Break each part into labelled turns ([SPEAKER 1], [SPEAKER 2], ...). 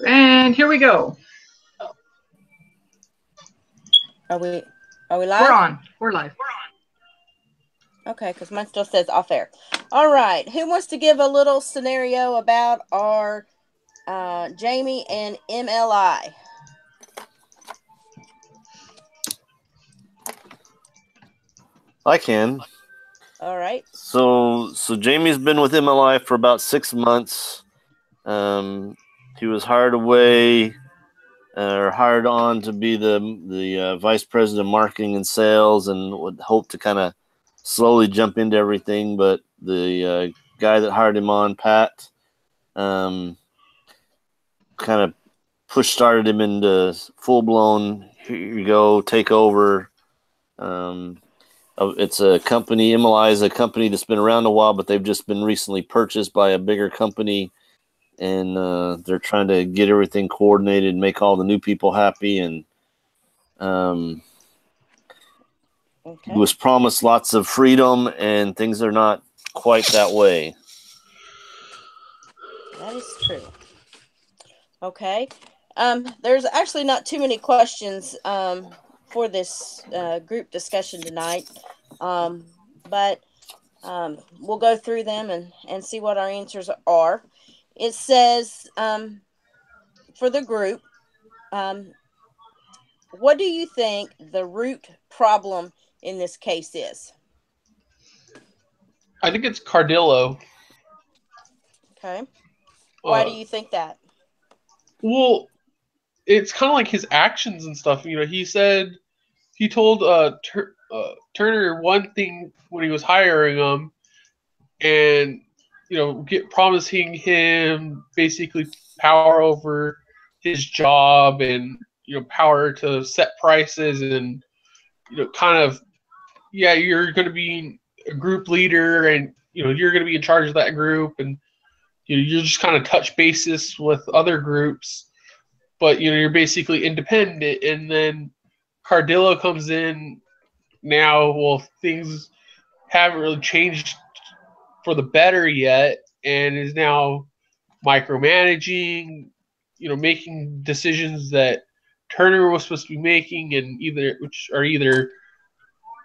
[SPEAKER 1] And here we go.
[SPEAKER 2] Are we
[SPEAKER 1] We're
[SPEAKER 2] live?
[SPEAKER 1] on. We're live.
[SPEAKER 2] Okay, because mine still says off air. All right. Who wants to give a little scenario about our Jamie and MLI?
[SPEAKER 3] I can.
[SPEAKER 2] All right.
[SPEAKER 3] So Jamie's been with MLI for about 6 months. He was hired away or hired on to be the vice president of marketing and sales, and would hope to kind of slowly jump into everything. But the guy that hired him on, Pat, kind of started him into full blown. Here you go, take over. It's a company. MLI is a company that's been around a while, but they've just been recently purchased by a bigger company, and they're trying to get everything coordinated, make all the new people happy, and
[SPEAKER 2] Okay.
[SPEAKER 3] was promised lots of freedom, and things are not quite that way.
[SPEAKER 2] That is true. Okay. There's actually not too many questions for this group discussion tonight, but we'll go through them and see what our answers are. It says for the group, what do you think the root problem in this case is?
[SPEAKER 4] I think it's Cardillo.
[SPEAKER 2] Okay. Why do
[SPEAKER 4] Uh,
[SPEAKER 2] you think that?
[SPEAKER 4] well, it's kind of like his actions and stuff. He said he told Turner one thing when he was hiring him, and promising him basically power over his job and power to set prices and kind of you're going to be a group leader and you're going to be in charge of that group and you're just kind of touch basis with other groups, but you're basically independent. And then Cardillo comes in now. Well, things haven't really changed for the better yet, and is now micromanaging, making decisions that Turner was supposed to be making, and which are either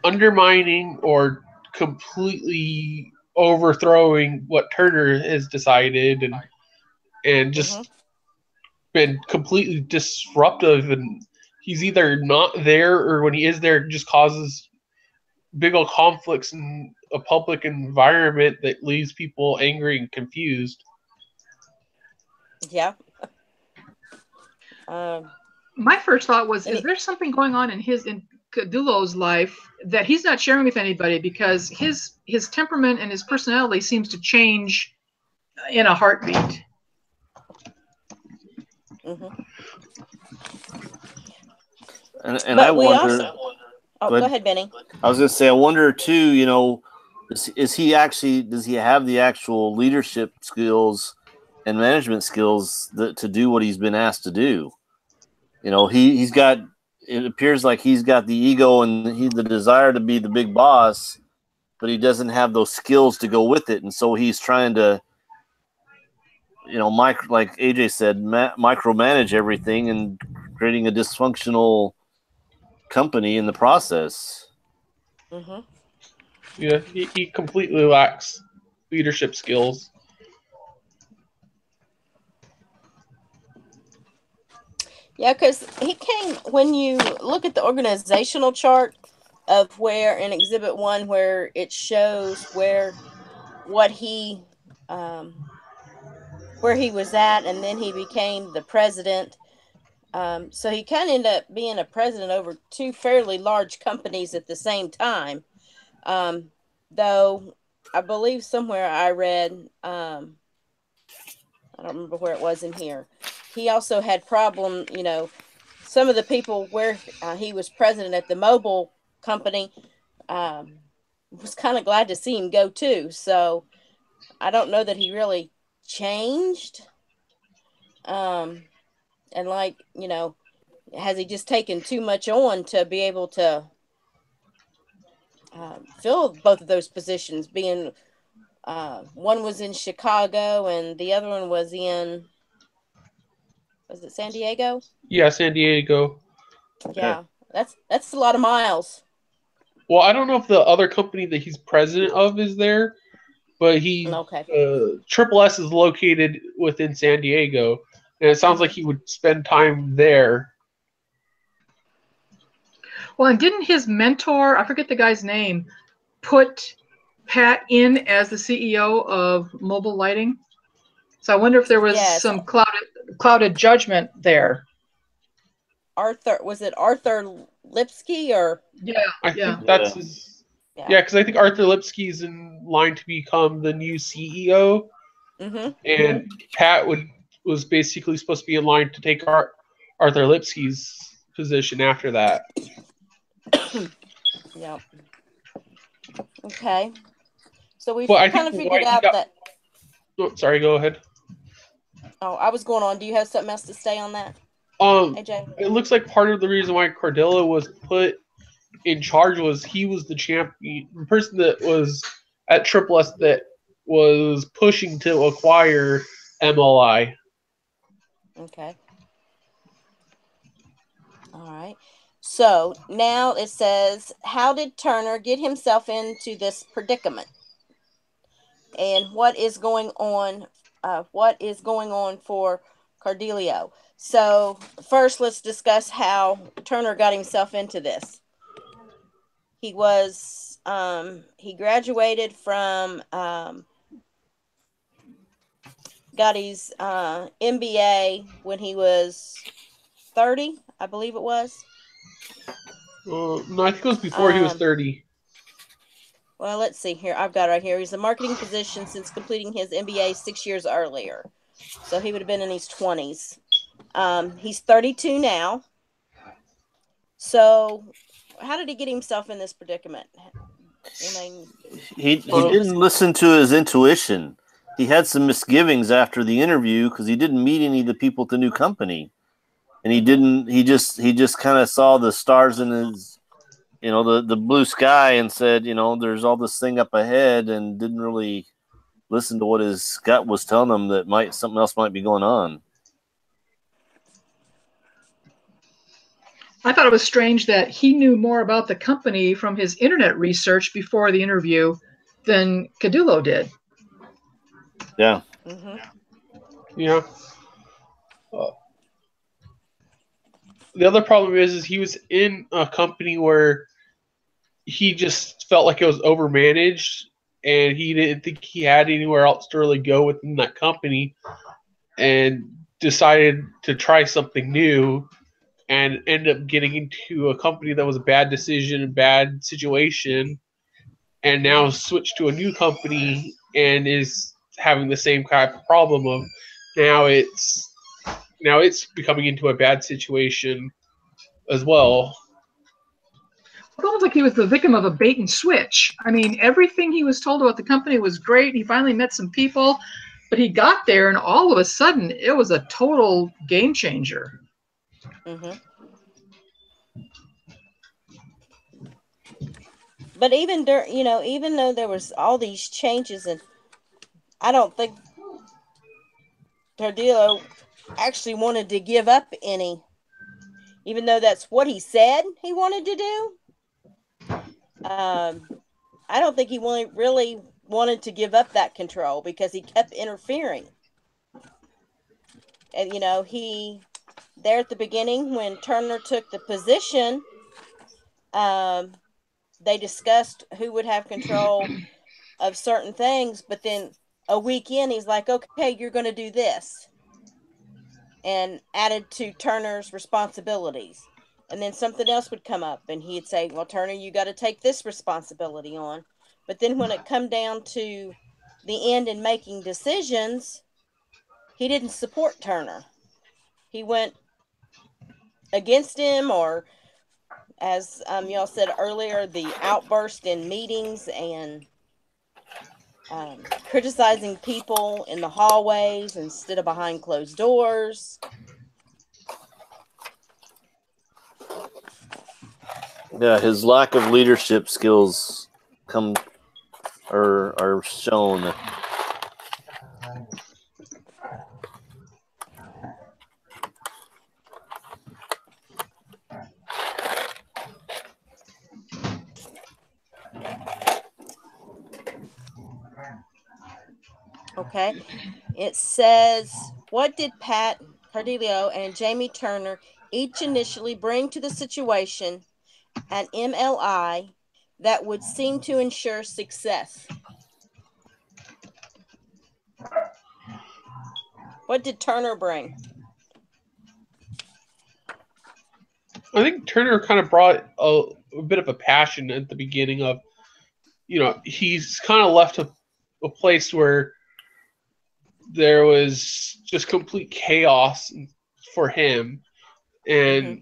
[SPEAKER 4] undermining or completely overthrowing what Turner has decided, and
[SPEAKER 2] Mm-hmm.
[SPEAKER 4] just been completely disruptive. And he's either not there, or when he is there, it just causes big old conflicts in a public environment that leaves people angry and confused.
[SPEAKER 2] Yeah. Um,
[SPEAKER 1] My first thought was, is
[SPEAKER 2] any,
[SPEAKER 1] there something going on in Cadulo's life that he's not sharing with anybody, because his temperament and his personality seems to change in a heartbeat.
[SPEAKER 2] mm-hmm.
[SPEAKER 3] And I
[SPEAKER 2] But we
[SPEAKER 3] wonder.
[SPEAKER 2] also. Oh, go
[SPEAKER 3] But
[SPEAKER 2] ahead, Benny.
[SPEAKER 3] I was going to say, I wonder too. Is he actually, does he have the actual leadership skills and management skills to do what he's been asked to do? He's got. It appears like he's got the ego and the desire to be the big boss, but he doesn't have those skills to go with it, and so he's trying to, like AJ said, micromanage everything and creating a dysfunctional company in the process.
[SPEAKER 2] Mm-hmm.
[SPEAKER 4] He completely lacks leadership skills.
[SPEAKER 2] Yeah, because when you look at the organizational chart of where in Exhibit 1, where it shows what he, um, where he was at, and then he became the president. So he kind of ended up being a president over two fairly large companies at the same time. Um, though I believe somewhere I read, I don't remember where it was in here. He also had some of the people where he was president at the mobile company um, was kind of glad to see him go too. So I don't know that he really changed. Um, and has he just taken too much on to be able to fill both of those positions? Being one was in Chicago and the other one was in Was it San Diego?
[SPEAKER 4] Yeah, San Diego.
[SPEAKER 2] Yeah, that's a lot of miles.
[SPEAKER 4] Well, I don't know if the other company that he's president of is there, but
[SPEAKER 2] Okay.
[SPEAKER 4] Triple S is located within San Diego, and it sounds like he would spend time there.
[SPEAKER 1] Well, and didn't his mentor, I forget the guy's name, put Pat in as the CEO of Mobile Lighting? So I wonder if there was
[SPEAKER 2] Yes.
[SPEAKER 1] some clouded judgment there.
[SPEAKER 2] Was it Arthur Lipsky or?
[SPEAKER 1] Yeah,
[SPEAKER 4] I think that's his. Yeah, because I think Arthur Lipsky's in line to become the new CEO, and Pat was basically supposed to be in line to take Arthur Lipsky's position after that.
[SPEAKER 2] Yeah. Okay. So we've
[SPEAKER 4] Well, I
[SPEAKER 2] kind
[SPEAKER 4] think
[SPEAKER 2] of figured out that.
[SPEAKER 4] Oh, sorry, go ahead.
[SPEAKER 2] Oh, I was going on. Do you have something else to say on that? AJ?
[SPEAKER 4] It looks like part of the reason why Cardillo was put in charge was he was the champion, the person that was at Triple S that was pushing to acquire MLI.
[SPEAKER 2] Okay. All right. So now it says, how did Turner get himself into this predicament? And what is going on? What is going on for Cardillo? So first, let's discuss how Turner got himself into this. He was he graduated from got his MBA when he was 30, I believe it was.
[SPEAKER 4] No, I think it was before he was 30.
[SPEAKER 2] Well, let's see here. I've got it right here. He's a marketing position since completing his MBA 6 years earlier. So he would have been in his 20s. He's 32 now. So how did he get himself in this predicament? I mean,
[SPEAKER 3] he didn't listen to his intuition. He had some misgivings after the interview because he didn't meet any of the people at the new company. And he just kind of saw the stars in his, the blue sky and said, there's all this thing up ahead, and didn't really listen to what his gut was telling him that something else might be going on.
[SPEAKER 1] I thought it was strange that he knew more about the company from his internet research before the interview than Cardillo did.
[SPEAKER 3] Yeah.
[SPEAKER 4] Yeah. The other problem is he was in a company where he just felt like it was overmanaged, and he didn't think he had anywhere else to really go within that company, and decided to try something new, and ended up getting into a company that was a bad decision, a bad situation, and now switched to a new company and is having the same kind of problem of now it's becoming into a bad situation as well.
[SPEAKER 1] It's almost like he was the victim of a bait and switch. I mean, everything he was told about the company was great. He finally met some people, but he got there, and all of a sudden, it was a total game changer.
[SPEAKER 2] But even though there was all these changes, and I don't think Cardillo actually wanted to give up any, even though that's what he said he wanted to do. I don't think he really wanted to give up that control because he kept interfering. And he there at the beginning when Turner took the position, they discussed who would have control of certain things, but then a week in, he's like, okay, you're going to do this, and added to Turner's responsibilities. And then something else would come up, and he'd say, well, Turner, you got to take this responsibility on. But then when it come down to the end and making decisions, he didn't support Turner. He went against him, or as y'all said earlier, the outburst in meetings and criticizing people in the hallways instead of behind closed doors.
[SPEAKER 3] Yeah, his lack of leadership skills are shown.
[SPEAKER 2] Okay. It says, what did Pat Cardillo and Jamie Turner each initially bring to the situation at MLI that would seem to ensure success? What did Turner bring?
[SPEAKER 4] I think Turner kind of brought a bit of a passion at the beginning of, he's kind of left a place where there was just complete chaos for him. And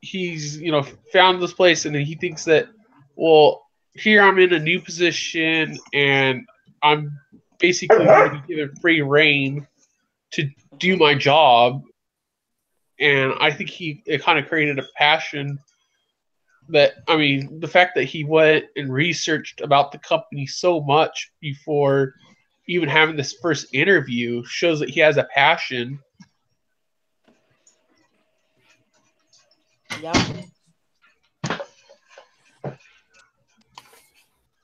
[SPEAKER 4] he's, found this place, and he thinks that, well, here I'm in a new position and I'm basically going to be given free reign to do my job. And I think it kind of created a passion that, the fact that he went and researched about the company so much before even having this first interview shows that he has a passion.
[SPEAKER 2] Yep.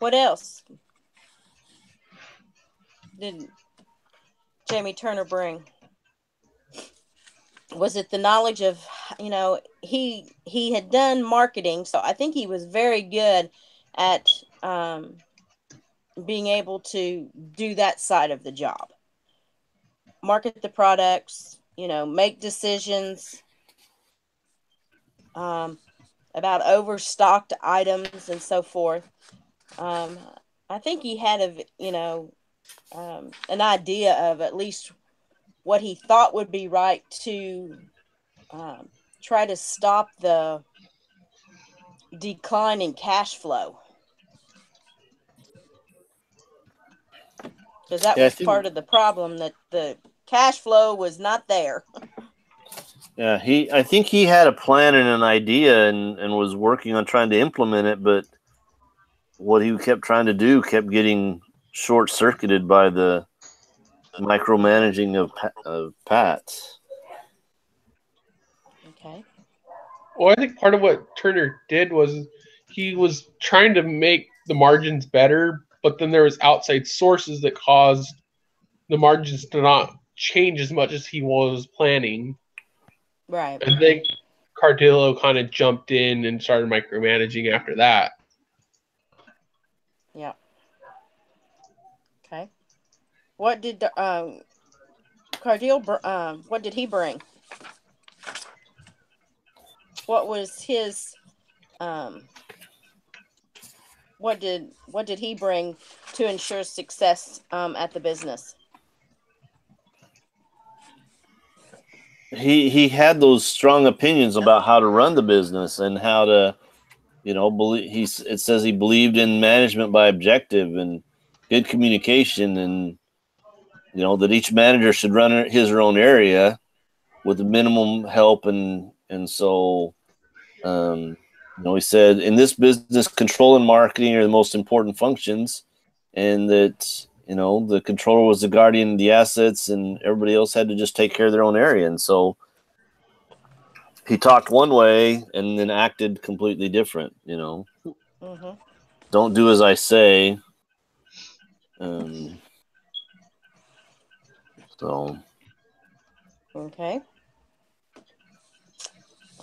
[SPEAKER 2] What else did Jamie Turner bring? Was it the knowledge of, he had done marketing, so I think he was very good at being able to do that side of the job. Market the products, make decisions about overstocked items and so forth. I think he had an idea of at least what he thought would be right to try to stop the decline in cash flow. Because that was part of the problem, that the cash flow was not there.
[SPEAKER 3] Yeah, I think he had a plan and an idea and was working on trying to implement it, but what he kept trying to do kept getting short-circuited by the micromanaging of Pat.
[SPEAKER 2] Okay.
[SPEAKER 4] Well, I think part of what Turner did was he was trying to make the margins better, but then there was outside sources that caused the margins to not change as much as he was planning.
[SPEAKER 2] Right.
[SPEAKER 4] I think Cardillo kind of jumped in and started micromanaging after that.
[SPEAKER 2] Yeah. Okay. What did Cardillo? What did he bring? What was his? What did he bring to ensure success at the business?
[SPEAKER 3] He had those strong opinions about how to run the business and how to, believe. It says he believed in management by objective and good communication, and that each manager should run his or own area with the minimum help, and so he said in this business, control and marketing are the most important functions, and that the controller was the guardian of the assets, and everybody else had to just take care of their own area. And so he talked one way and then acted completely different. Don't do as I say. So.
[SPEAKER 2] Okay.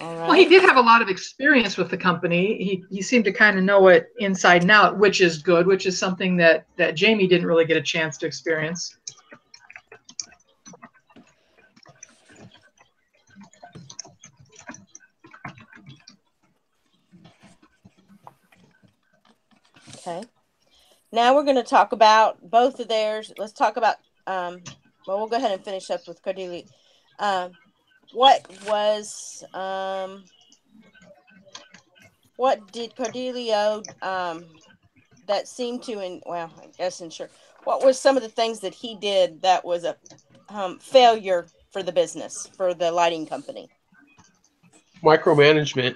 [SPEAKER 2] All right.
[SPEAKER 1] Well, he did have a lot of experience with the company. He seemed to kind of know it inside and out, which is good, which is something that Jamie didn't really get a chance to experience.
[SPEAKER 2] Okay. Now we're going to talk about both of theirs. Let's talk about, we'll go ahead and finish up with Cardillo. What did Cardillo, that seemed to, I guess ensure, what was some of the things that he did that was a failure for the business, for the lighting company?
[SPEAKER 4] Micromanagement.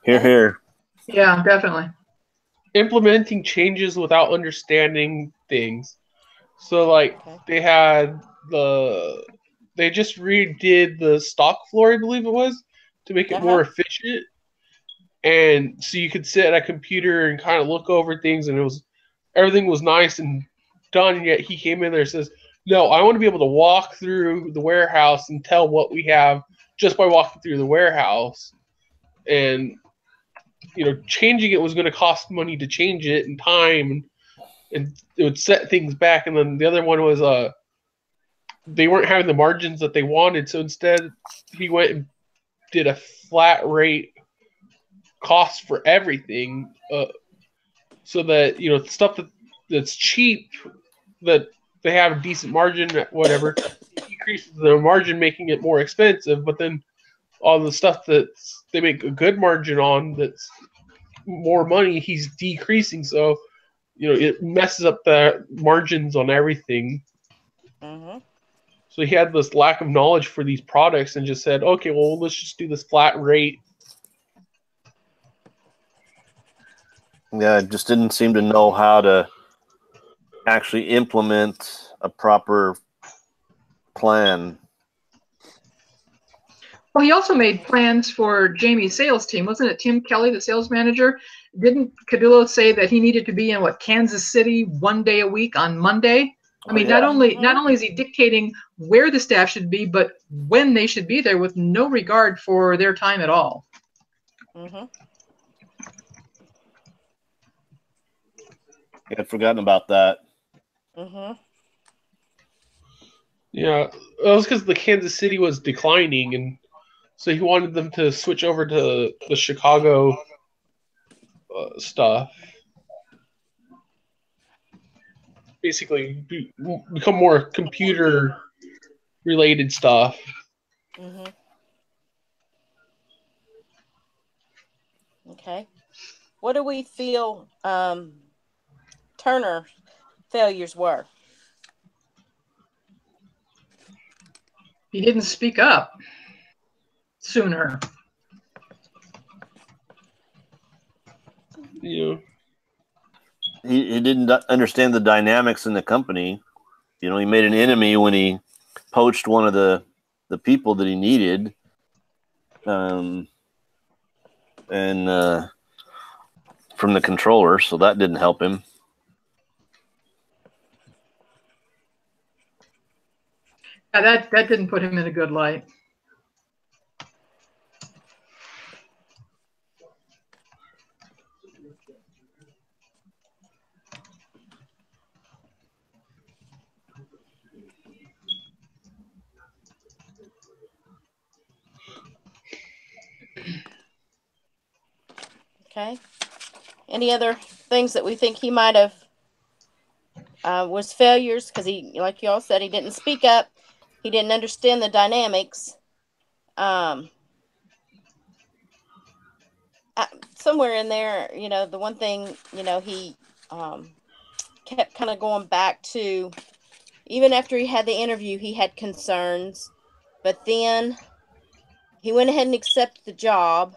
[SPEAKER 3] Here.
[SPEAKER 1] Yeah, definitely.
[SPEAKER 4] Implementing changes without understanding things. So, they just redid the stock floor, I believe it was, to make it more efficient. And so you could sit at a computer and kind of look over things, and everything was nice and done yet. He came in there and says, "No, I want to be able to walk through the warehouse and tell what we have just by walking through the warehouse." And changing it was going to cost money to change it and time, and it would set things back. And then the other one was they weren't having the margins that they wanted, so instead he went and did a flat rate cost for everything, so that stuff that's cheap, that they have a decent margin, whatever, decreases the margin, making it more expensive. But then all the stuff that they make a good margin on, that's more money, he's decreasing. So it messes up the margins on everything.
[SPEAKER 2] Mm-hmm.
[SPEAKER 4] So he had this lack of knowledge for these products and just said, okay, well, let's just do this flat rate.
[SPEAKER 3] Yeah, just didn't seem to know how to actually implement a proper plan.
[SPEAKER 1] Well, he also made plans for Jamie's sales team. Wasn't it Tim Kelly, the sales manager? Didn't Cadillo say that he needed to be in Kansas City 1 day a week on Monday? I mean,
[SPEAKER 3] yeah.
[SPEAKER 1] not only is he dictating where the staff should be, but when they should be there, with no regard for their time at all.
[SPEAKER 2] Mm-hmm.
[SPEAKER 3] I had forgotten about that.
[SPEAKER 2] Mm-hmm.
[SPEAKER 4] Yeah, it was because the Kansas City was declining, and so he wanted them to switch over to the Chicago stuff. Basically, become more computer-related stuff.
[SPEAKER 2] Mm-hmm. Okay. What do we feel Turner failures were?
[SPEAKER 1] He didn't speak up sooner.
[SPEAKER 4] Yeah.
[SPEAKER 3] He didn't understand the dynamics in the company. He made an enemy when he poached one of the people that he needed. And from the controller, so that didn't help him.
[SPEAKER 1] Yeah, that didn't put him in a good light.
[SPEAKER 2] Okay. Any other things that we think he might have was failures? Because he, like you all said, he didn't speak up. He didn't understand the dynamics. Somewhere in there, the one thing, he kept kind of going back to, even after he had the interview, he had concerns, but then he went ahead and accepted the job.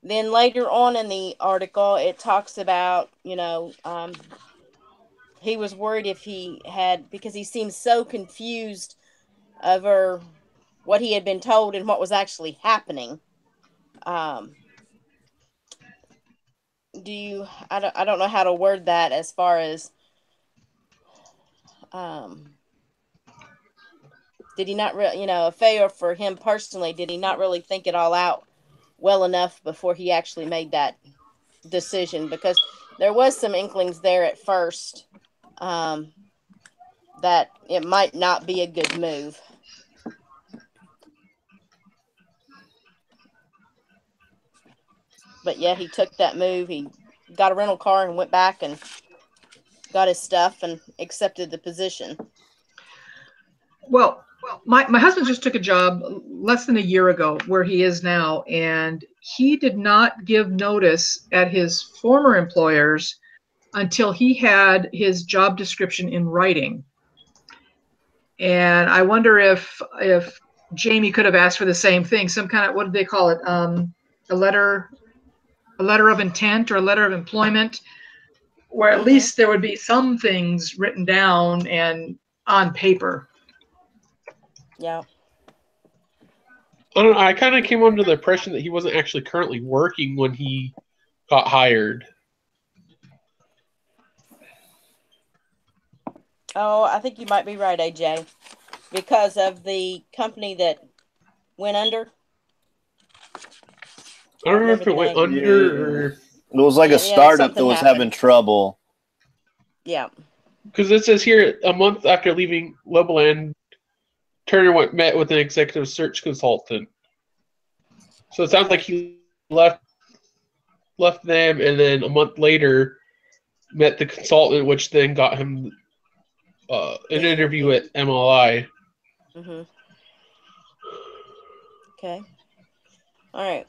[SPEAKER 2] Then later on in the article, it talks about, he was worried if he had, because he seemed so confused over what he had been told and what was actually happening. I don't know how to word that as far as, did he not really, a failure for him personally, did he not really think it all out well enough before he actually made that decision? Because there was some inklings there at first that it might not be a good move. But yet he took that move. He got a rental car and went back and got his stuff and accepted the position.
[SPEAKER 1] Well, my husband just took a job less than a year ago where he is now, and he did not give notice at his former employers until he had his job description in writing. And I wonder if Jamie could have asked for the same thing, some kind of, what did they call it? A letter of intent or a letter of employment, where at least there would be some things written down and on paper.
[SPEAKER 2] Yeah.
[SPEAKER 4] I don't know, I kind of came under the impression that he wasn't actually currently working when he got hired.
[SPEAKER 2] Oh, I think you might be right, AJ. Because of the company that went under.
[SPEAKER 4] I don't remember if it went under or...
[SPEAKER 3] It was like a startup that was having trouble.
[SPEAKER 2] Yeah.
[SPEAKER 4] Because it says here, a month after leaving Loboland, Turner met with an executive search consultant. So it sounds like he left them, and then a month later met the consultant, which then got him an interview at MLI.
[SPEAKER 2] Mm-hmm. Okay. All right.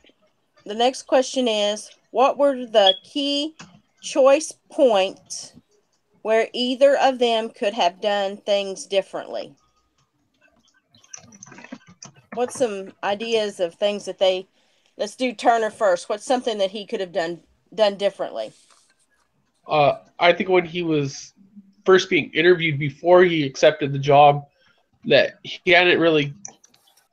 [SPEAKER 2] The next question is, what were the key choice points where either of them could have done things differently? What's some ideas of things that they... Let's do Turner first. What's something that he could have done differently?
[SPEAKER 4] I think when he was first being interviewed before he accepted the job, that he hadn't really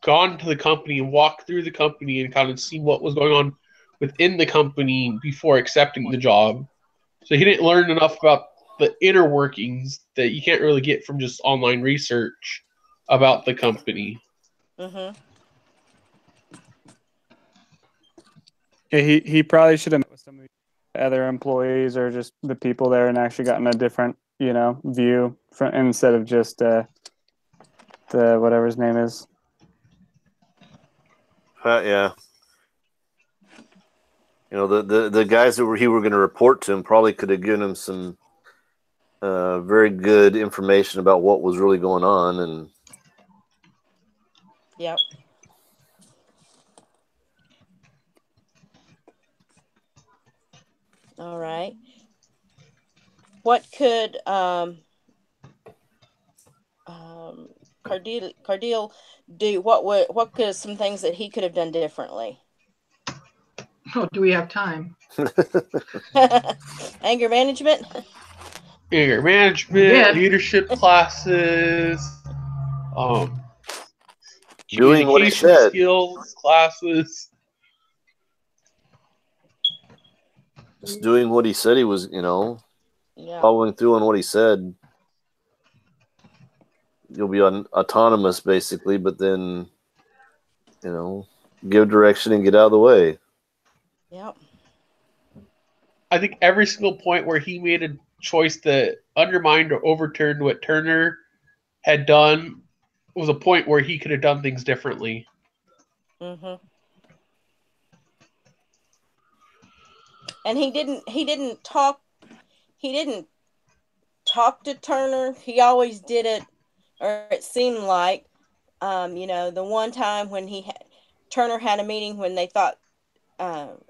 [SPEAKER 4] gone to the company and walked through the company and kind of seen what was going on within the company before accepting the job. So he didn't learn enough about the inner workings that you can't really get from just online research about the company.
[SPEAKER 2] Mm-hmm.
[SPEAKER 5] Yeah, he probably should have met with some of the other employees or just the people there and actually gotten a different, view from, instead of just the whatever his name is.
[SPEAKER 3] Yeah. The guys that he were going to report to him probably could have given him some very good information about what was really going on. And
[SPEAKER 2] yep. All right. What could Cardile do? What could some things that he could have done differently?
[SPEAKER 1] Oh, do we have time?
[SPEAKER 2] Anger management.
[SPEAKER 4] Anger management, leadership classes,
[SPEAKER 3] doing what he said.
[SPEAKER 4] Skills classes.
[SPEAKER 3] Just doing what he said he was, following through on what he said. You'll be autonomous, basically, but then, give direction and get out of the way.
[SPEAKER 2] Yep.
[SPEAKER 4] I think every single point where he made a choice that undermined or overturned what Turner had done was a point where he could have done things differently.
[SPEAKER 2] Mm-hmm. And he didn't talk to Turner. He always did it, or it seemed like, the one time when Turner had a meeting when they thought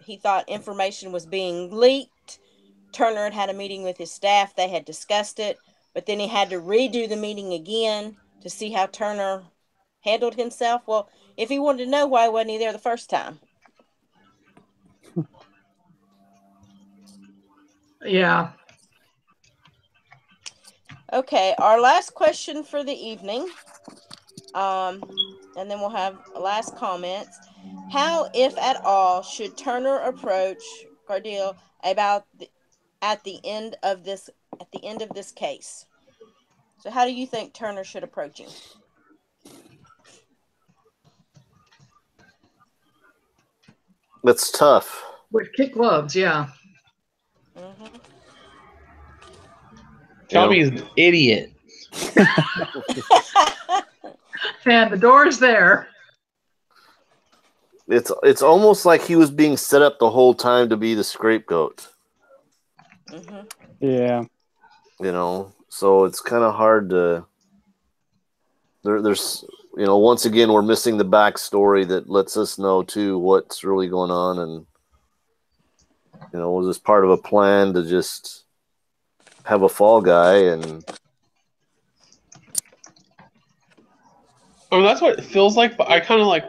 [SPEAKER 2] he thought information was being leaked. Turner had a meeting with his staff. They had discussed it, but then he had to redo the meeting again to see how Turner handled himself. Well, if he wanted to know, why wasn't he there the first time?
[SPEAKER 1] Yeah.
[SPEAKER 2] Okay, our last question for the evening, and then we'll have last comments. How, if at all, should Turner approach Cardile at the end of this case? So, how do you think Turner should approach him?
[SPEAKER 3] That's tough.
[SPEAKER 1] With kick gloves, yeah.
[SPEAKER 2] Mm-hmm.
[SPEAKER 4] Tommy's an idiot.
[SPEAKER 1] And the door's there.
[SPEAKER 3] It's almost like he was being set up the whole time to be the scapegoat.
[SPEAKER 2] Mm-hmm.
[SPEAKER 5] Yeah.
[SPEAKER 3] So it's kind of hard to. There's once again we're missing the backstory that lets us know too what's really going on, and was this part of a plan to just have a fall guy? And
[SPEAKER 4] I mean, that's what it feels like, but I kind of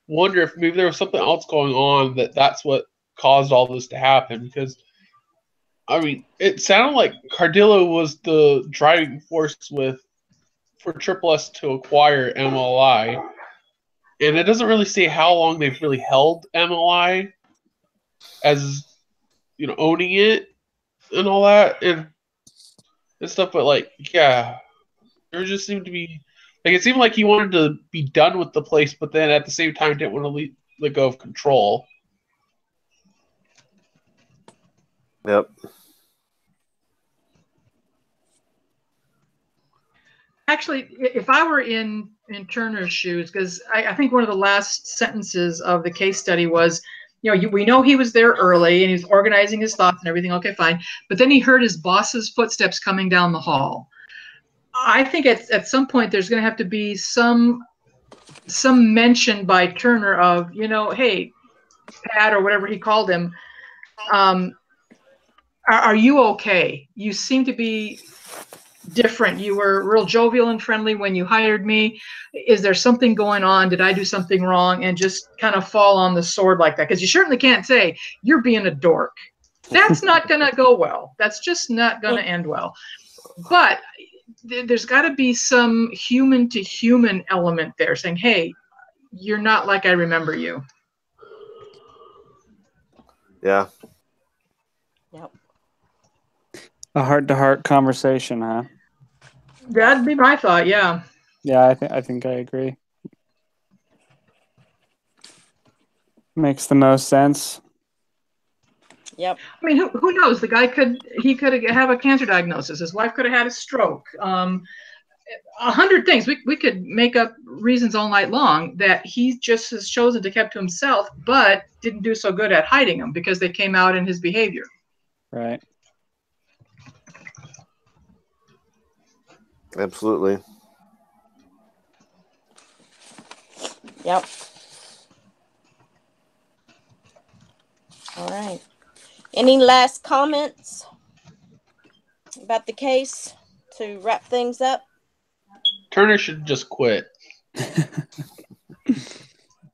[SPEAKER 4] wonder if maybe there was something else going on that's what caused all this to happen. Because I mean, it sounded like Cardillo was the driving force for Triple S to acquire MLI, and it doesn't really say how long they've really held MLI as owning it and all that. And and stuff. But like, yeah, there just seemed to be like it seemed like he wanted to be done with the place, but then at the same time didn't want to let go of control.
[SPEAKER 3] Yep.
[SPEAKER 1] Actually, if I were in Turner's shoes, because I think one of the last sentences of the case study was, we know he was there early and he's organizing his thoughts and everything. Okay, fine. But then he heard his boss's footsteps coming down the hall. I think at some point there's going to have to be some mention by Turner of, hey, Pat, or whatever he called him, are you okay? You seem to be different. You were real jovial and friendly when you hired me. Is there something going on? Did I do something wrong? And just kind of fall on the sword like that. Because you certainly can't say you're being a dork. That's not going to go well. That's just not going to end well. But there's got to be some human to human element there saying, hey, you're not like I remember you.
[SPEAKER 3] Yeah.
[SPEAKER 2] Yep.
[SPEAKER 5] A heart-to-heart conversation, huh?
[SPEAKER 1] That'd be my thought. Yeah.
[SPEAKER 5] Yeah, I think I agree. Makes the most sense.
[SPEAKER 2] Yep.
[SPEAKER 1] I mean, who knows? The guy could have a cancer diagnosis. His wife could have had a stroke. 100 things. We could make up reasons all night long that he just has chosen to keep to himself, but didn't do so good at hiding them because they came out in his behavior.
[SPEAKER 5] Right.
[SPEAKER 3] Absolutely.
[SPEAKER 2] Yep. All right. Any last comments about the case to wrap things up?
[SPEAKER 4] Turner should just quit.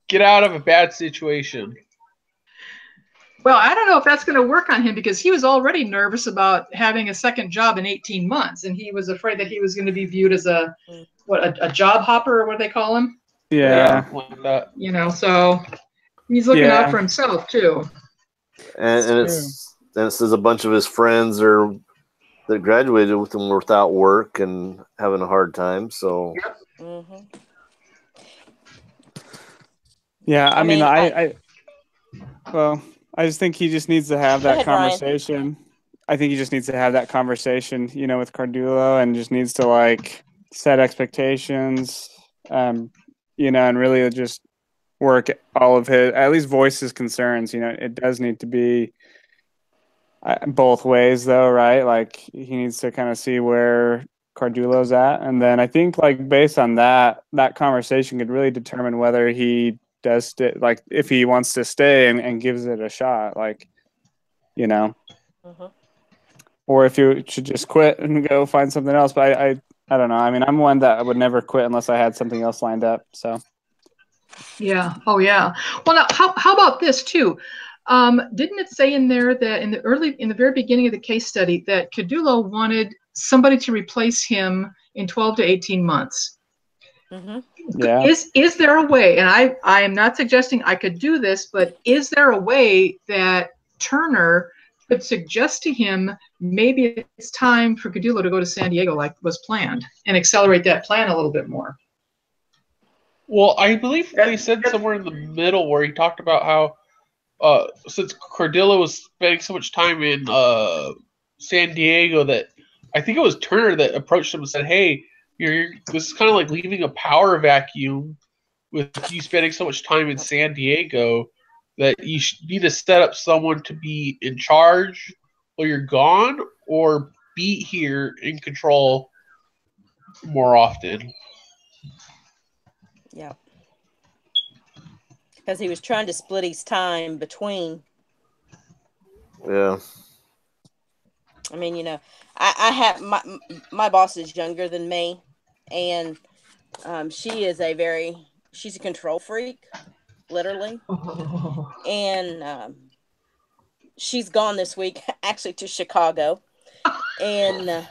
[SPEAKER 4] Get out of a bad situation.
[SPEAKER 1] Well, I don't know if that's going to work on him because he was already nervous about having a second job in 18 months, and he was afraid that he was going to be viewed as a job hopper, or what do they call him?
[SPEAKER 5] Yeah.
[SPEAKER 4] Like that.
[SPEAKER 1] So he's looking out for himself too.
[SPEAKER 3] And it says a bunch of his friends that graduated with him without work and having a hard time. So.
[SPEAKER 2] Mm-hmm.
[SPEAKER 5] Yeah, I mean, I just think he just needs to have that conversation.
[SPEAKER 2] Ryan.
[SPEAKER 5] I think he just needs to have that conversation, with Cardullo, and just needs to set expectations, and really just work all of his, at least voice his concerns. It does need to be both ways though, right? He needs to kind of see where Cardullo's at. And then I think based on that conversation could really determine whether he does if he wants to stay and gives it a shot,
[SPEAKER 2] Mm-hmm.
[SPEAKER 5] or if you should just quit and go find something else. But I don't know. I mean, I'm one that would never quit unless I had something else lined up. So.
[SPEAKER 1] Yeah. Oh yeah. Well, now how about this too? Didn't it say in there that in the very beginning of the case study that Cardullo wanted somebody to replace him in 12 to 18 months?
[SPEAKER 2] Mm-hmm.
[SPEAKER 5] Yeah.
[SPEAKER 1] Is there a way, and I am not suggesting I could do this, but is there a way that Turner could suggest to him maybe it's time for Cardullo to go to San Diego like was planned and accelerate that plan a little bit more?
[SPEAKER 4] Well, I believe they said somewhere in the middle where he talked about how since Cardullo was spending so much time in San Diego that I think it was Turner that approached him and said, hey, this is kind of like leaving a power vacuum with you spending so much time in San Diego that you need to set up someone to be in charge while you're gone or be here in control more often.
[SPEAKER 2] Yeah. Because he was trying to split his time between.
[SPEAKER 3] Yeah.
[SPEAKER 2] I mean, I have my boss is younger than me, and she's a control freak, literally.
[SPEAKER 1] Oh.
[SPEAKER 2] And she's gone this week, actually to Chicago, and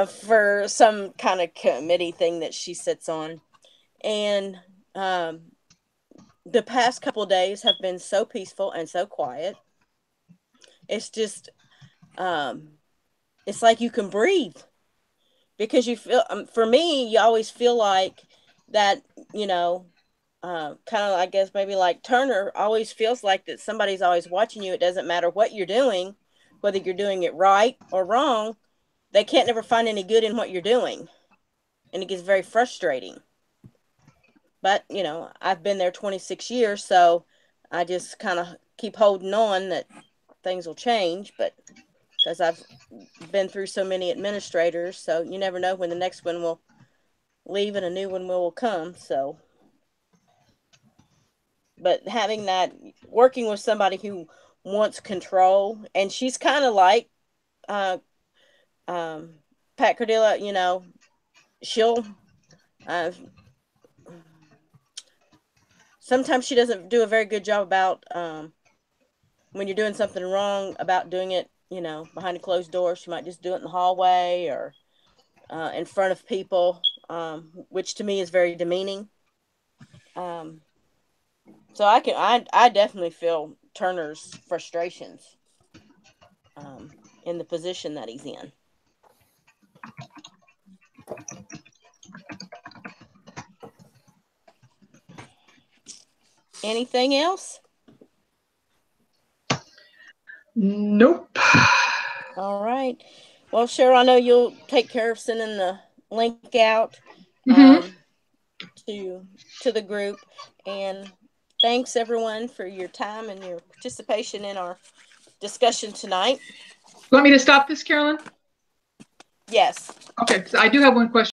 [SPEAKER 2] for some kind of committee thing that she sits on. And the past couple of days have been so peaceful and so quiet. It's just it's like you can breathe, because you feel, for me, you always feel like that, you know, kind of, I guess, maybe like Turner always feels like that somebody's always watching you. It doesn't matter what you're doing, whether you're doing it right or wrong. They can't never find any good in what you're doing. And it gets very frustrating. But, you know, I've been there 26 years, so I just kind of keep holding on that things will change. But because I've been through so many administrators, so you never know when the next one will leave and a new one will come. So, but having that, working with somebody who wants control, and she's kind of like Pat Cordilla, you know, she'll sometimes she doesn't do a very good job about when you're doing something wrong, about doing it, you know, behind a closed door. She might just do it in the hallway or in front of people, which to me is very demeaning. So I definitely feel Turner's frustrations in the position that he's in. Anything else?
[SPEAKER 1] Nope.
[SPEAKER 2] All right. Well, Cheryl, I know you'll take care of sending the link out to the group. And thanks, everyone, for your time and your participation in our discussion tonight.
[SPEAKER 1] Want me to stop this, Carolyn?
[SPEAKER 2] Yes.
[SPEAKER 1] Okay, so I do have one question.